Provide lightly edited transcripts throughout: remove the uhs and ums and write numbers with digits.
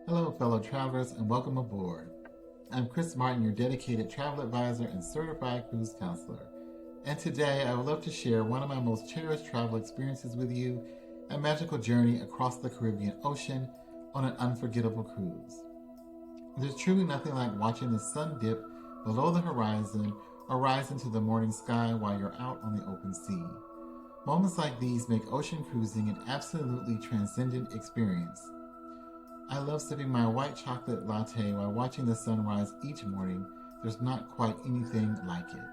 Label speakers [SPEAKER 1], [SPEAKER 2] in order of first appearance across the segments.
[SPEAKER 1] Hello, fellow travelers, and welcome aboard. I'm ch.Martin, your dedicated travel advisor and certified cruise counselor. And today I would love to share one of my most cherished travel experiences with you, a magical journey across the Caribbean Ocean on an unforgettable cruise. There's truly nothing like watching the sun dip below the horizon or rise into the morning sky while you're out on the open sea. Moments like these make ocean cruising an absolutely transcendent experience. I love sipping my white chocolate latte while watching the sunrise each morning. There's not quite anything like it.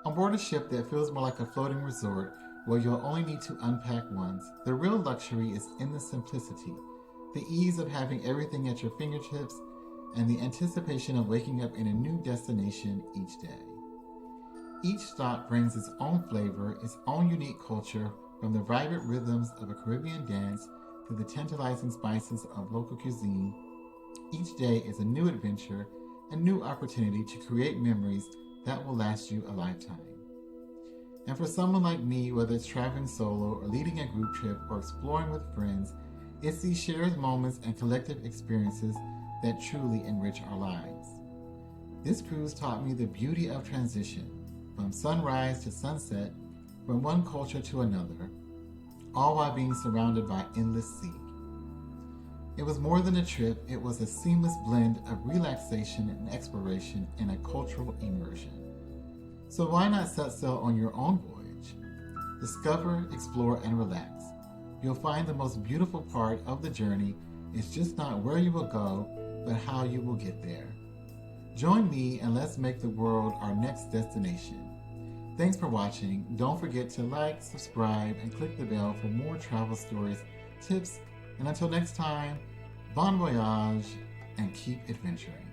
[SPEAKER 1] On board a ship that feels more like a floating resort where you'll only need to unpack once, the real luxury is in the simplicity, the ease of having everything at your fingertips, and the anticipation of waking up in a new destination each day. Each stop brings its own flavor, its own unique culture, from the vibrant rhythms of a Caribbean dance to the tantalizing spices of local cuisine. Each day is a new adventure, a new opportunity to create memories that will last you a lifetime. And for someone like me, whether it's traveling solo or leading a group trip or exploring with friends, it's these shared moments and collective experiences that truly enrich our lives. This cruise taught me the beauty of transition, from sunrise to sunset, from one culture to another, all while being surrounded by endless sea. It was more than a trip, it was a seamless blend of relaxation and exploration and a cultural immersion. So why not set sail on your own voyage? Discover, explore, and relax. You'll find the most beautiful part of the journey is just not where you will go, but how you will get there. Join me and let's make the world our next destination. Thanks for watching. Don't forget to like, subscribe, and click the bell for more travel stories, tips, and until next time, bon voyage and keep adventuring.